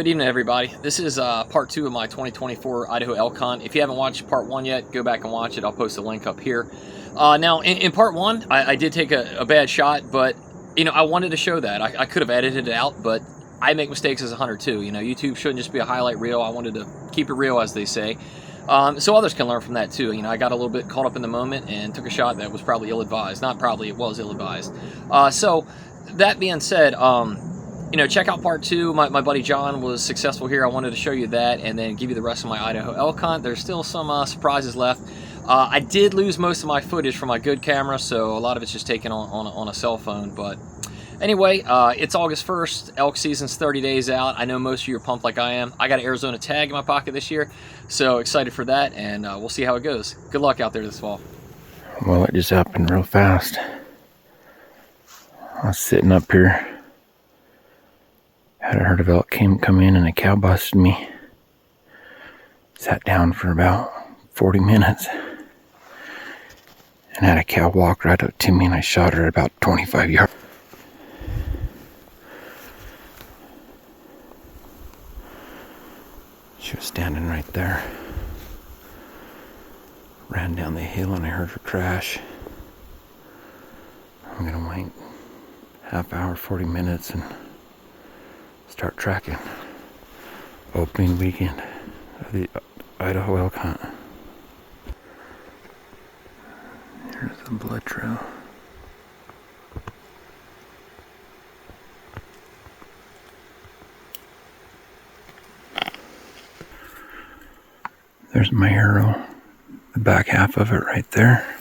Good evening, everybody. This is part 2 of my 2024 Idaho elk hunt. If you haven't watched part 1 yet, go back and watch it. I'll post a link up here. Now, in part 1, I did take a bad shot, but, you know, I wanted to show that. I could have edited it out, but I make mistakes as a hunter, too. You know, YouTube shouldn't just be a highlight reel. I wanted to keep it real, as they say. So others can learn from that, too. You know, I got a little bit caught up in the moment and took a shot that was probably ill-advised. Not probably, it was ill-advised. So, that being said, you know, check out part 2. My buddy John was successful here. I wanted to show you that and then give you the rest of my Idaho elk hunt. There's still some surprises left. I did lose most of my footage from my good camera, so a lot of it's just taken on a cell phone. But anyway, it's August 1st. Elk season's 30 days out. I know most of you are pumped like I am. I got an Arizona tag in my pocket this year, so excited for that, and we'll see how it goes. Good luck out there this fall. Well, it just happened real fast. I was sitting up here. Had a herd of elk come in and a cow busted me. Sat down for about 40 minutes. And had a cow walk right up to me and I shot her at about 25 yards. She was standing right there. Ran down the hill and I heard her crash. I'm gonna wait half hour, 40 minutes and start tracking. Opening weekend of the Idaho elk hunt. Here's the blood trail. There's my arrow. The back half of it right there.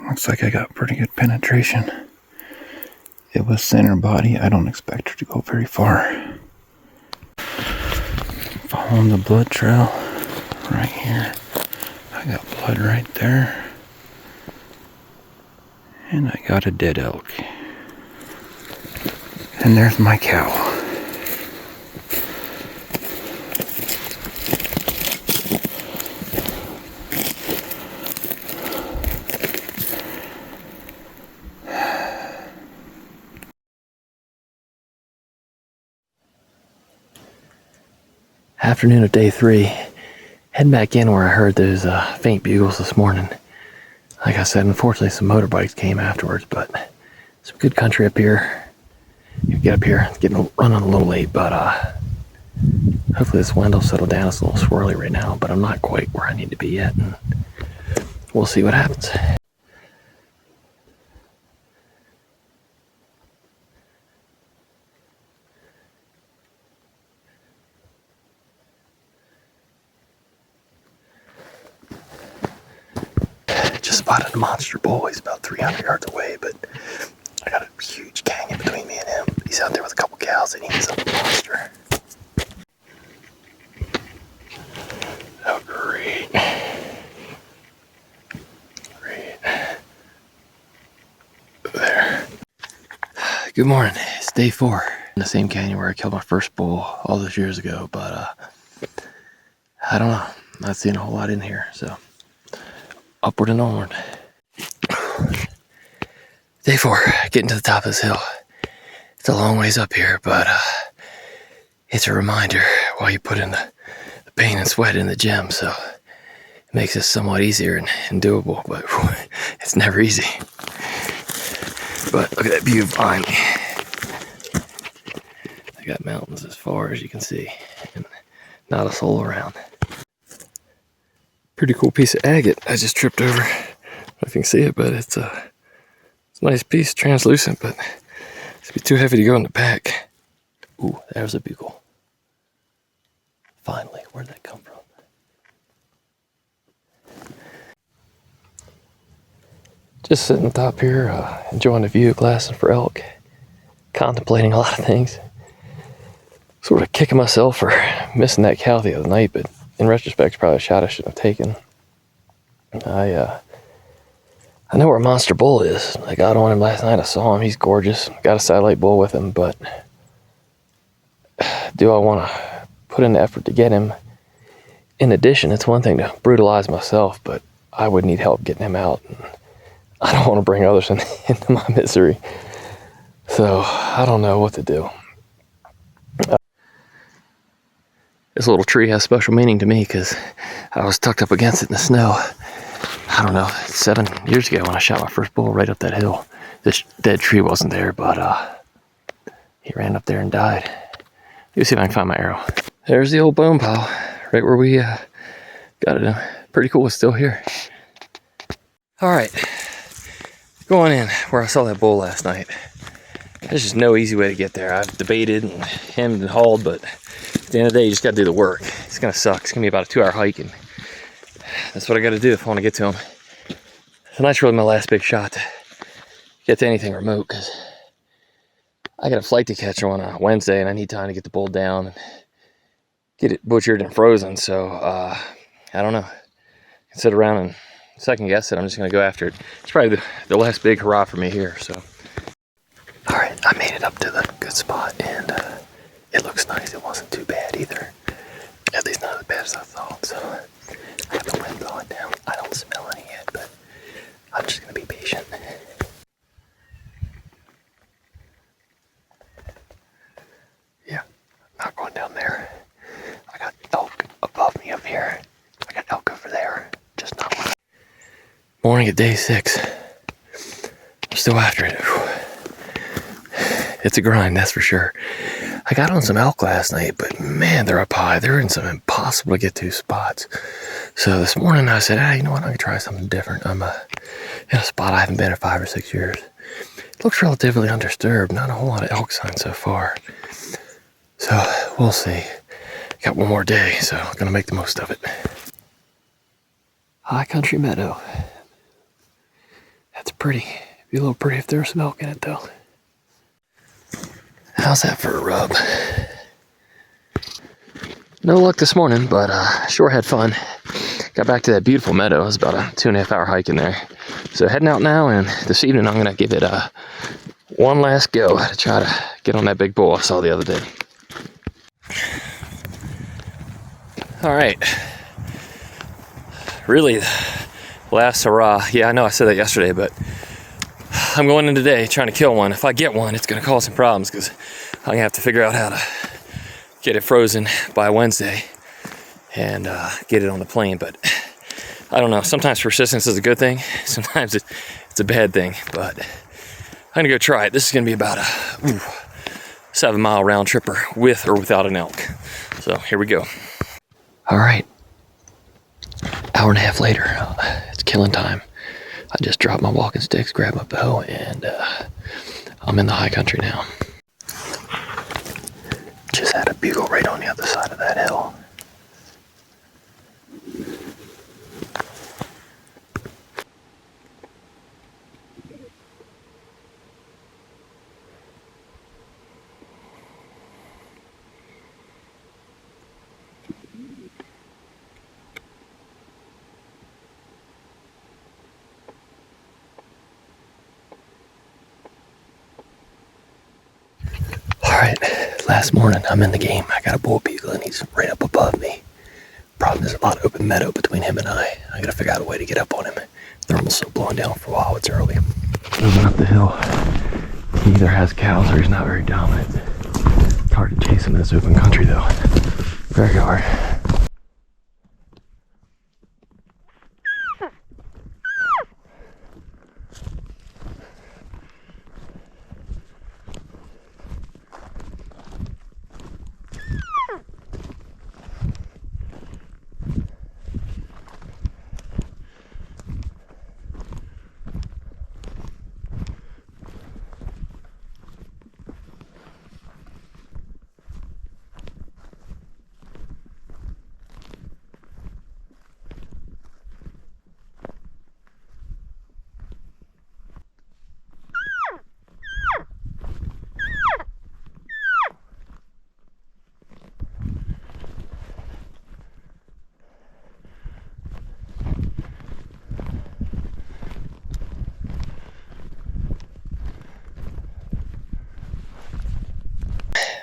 Looks like I got pretty good penetration. It was center body. I don't expect her to go very far. Following the blood trail right here. I got blood right there. And I got a dead elk. And there's my cow. Afternoon of day 3, heading back in where I heard those faint bugles this morning. Like I said, unfortunately some motorbikes came afterwards, but some good country up here. You get up here, it's running a little late, but hopefully this wind will settle down. It's a little swirly right now, but I'm not quite where I need to be yet, and we'll see what happens. Just spotted a monster bull. He's about 300 yards away, but I got a huge canyon between me and him. He's out there with a couple cows and he's a monster. Oh, great. Great. There. Good morning. It's day 4 in the same canyon where I killed my first bull all those years ago, but I don't know. Not seeing a whole lot in here, so upward and onward. Day 4, getting to the top of this hill. It's a long ways up here, but it's a reminder why you put in the pain and sweat in the gym, so it makes it somewhat easier and doable, but it's never easy. But look at that view behind me. I got mountains as far as you can see, and not a soul around. Pretty cool piece of agate I just tripped over. I don't know if you can see it, but it's a nice piece, translucent, but it's be too heavy to go in the back. Ooh, there's a bugle. Finally, where'd that come from? Just sitting top here, enjoying the view, glassing for elk, contemplating a lot of things. Sort of kicking myself for missing that cow the other night, but in retrospect, it's probably a shot I shouldn't have taken. I know where Monster Bull is. I got on him last night. I saw him. He's gorgeous. Got a satellite bull with him, but do I want to put in the effort to get him? In addition, it's one thing to brutalize myself, but I would need help getting him out. And I don't want to bring others into my misery. So I don't know what to do. This little tree has special meaning to me because I was tucked up against it in the snow. I don't know, 7 years ago when I shot my first bull right up that hill. This dead tree wasn't there, but he ran up there and died. Let me see if I can find my arrow. There's the old bone pile, right where we got it. Pretty cool, it's still here. All right, going in where I saw that bull last night. There's just no easy way to get there. I've debated and hemmed and hawed, but at the end of the day, you just gotta do the work. It's gonna suck. It's gonna be about a 2-hour hike, and that's what I gotta do if I wanna get to him. Tonight's really my last big shot to get to anything remote, because I got a flight to catch on a Wednesday, and I need time to get the bull down and get it butchered and frozen. So I don't know. I can sit around and second guess it. I'm just gonna go after it. It's probably the last big hurrah for me here. So all right, I made it up to the good spot, and it looks nice. It wasn't too bad either. At least not as bad as I thought. So I have the wind blowing down. I don't smell any yet, but I'm just gonna be patient. Yeah, I'm not going down there. I got elk above me up here. I got elk over there. Just not one. Morning of day 6. I'm still after it. Whew. It's a grind, that's for sure. I got on some elk last night, but man, they're up high. They're in some impossible to get to spots. So this morning I said, you know what? I'm gonna try something different. I'm in a spot I haven't been in 5 or 6 years. It looks relatively undisturbed. Not a whole lot of elk signs so far. So we'll see. Got one more day, so I'm gonna make the most of it. High country meadow. That's pretty. Be a little pretty if there was some elk in it though. How's that for a rub? No luck this morning, but sure had fun. Got back to that beautiful meadow. It was about a 2.5 hour hike in there. So heading out now, and this evening I'm gonna give it one last go to try to get on that big bull I saw the other day. All right. Really, last hurrah. Yeah, I know I said that yesterday, but I'm going in today trying to kill one. If I get one, it's going to cause some problems because I'm going to have to figure out how to get it frozen by Wednesday and get it on the plane. But I don't know. Sometimes persistence is a good thing. Sometimes it's a bad thing. But I'm going to go try it. This is going to be about a 7-mile round tripper with or without an elk. So here we go. All right. Hour and a half later. It's killing time. I just dropped my walking sticks, grabbed my bow, and I'm in the high country now. Just had a bugle right on the other side of that hill. Alright, last morning I'm in the game. I got a bull bugle and he's right up above me. Problem is a lot of open meadow between him and I gotta figure out a way to get up on him. Thermal's still blowing down for a while, it's early. Moving up the hill. He either has cows or he's not very dominant. It's hard to chase him in this open country though. Very hard.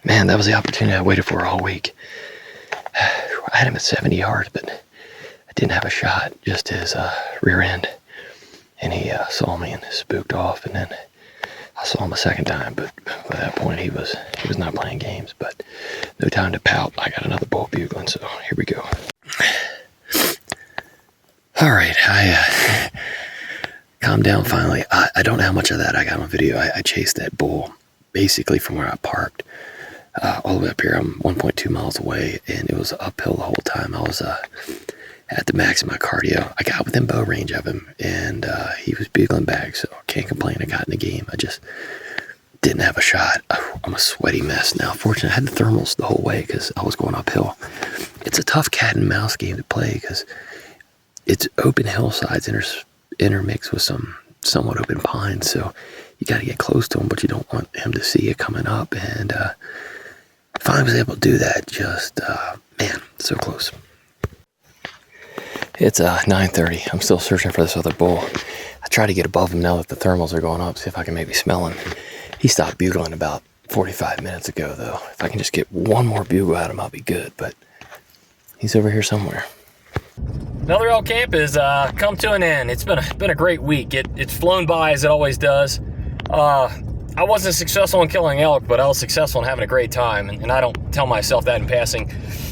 Man, that was the opportunity I waited for all week. I had him at 70 yards, but I didn't have a shot, just his rear end. And he saw me and spooked off, and then I saw him a second time, but by that point he was not playing games. But no time to pout. I got another bull bugling, so here we go. All right, I calmed down finally. I don't know how much of that I got on video. I chased that bull basically from where I parked all the way up here. I'm 1.2 miles away, and it was uphill the whole time. I was at the max of my cardio. I got within bow range of him, and he was bugling back, so I can't complain. I got in the game. I just didn't have a shot. I'm a sweaty mess now. Fortunately, I had the thermals the whole way because I was going uphill. It's a tough cat and mouse game to play because it's open hillsides intermixed with some somewhat open pines, so you got to get close to him, but you don't want him to see you coming up. And finally was able to do that. Just man, so close. It's 9:30. I'm still searching for this other bull. I try to get above him now that the thermals are going up, see if I can maybe smell him. He stopped bugling about 45 minutes ago, though. If I can just get one more bugle out of him, I'll be good. But he's over here somewhere. Another elk camp is come to an end. It's been a great week. It's flown by as it always does. I wasn't successful in killing elk, but I was successful in having a great time, and I don't tell myself that in passing.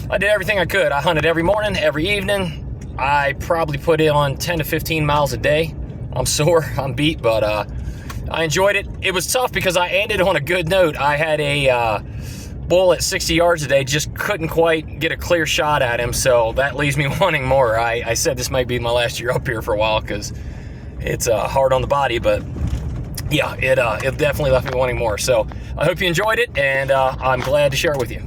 I did everything I could. I hunted every morning, every evening. I probably put in on 10 to 15 miles a day. I'm sore, I'm beat, but I enjoyed it. It was tough because I ended on a good note. I had a bull at 60 yards a day, just couldn't quite get a clear shot at him, so that leaves me wanting more. I said this might be my last year up here for a while because it's hard on the body, but yeah, it definitely left me wanting more. So I hope you enjoyed it, and I'm glad to share it with you.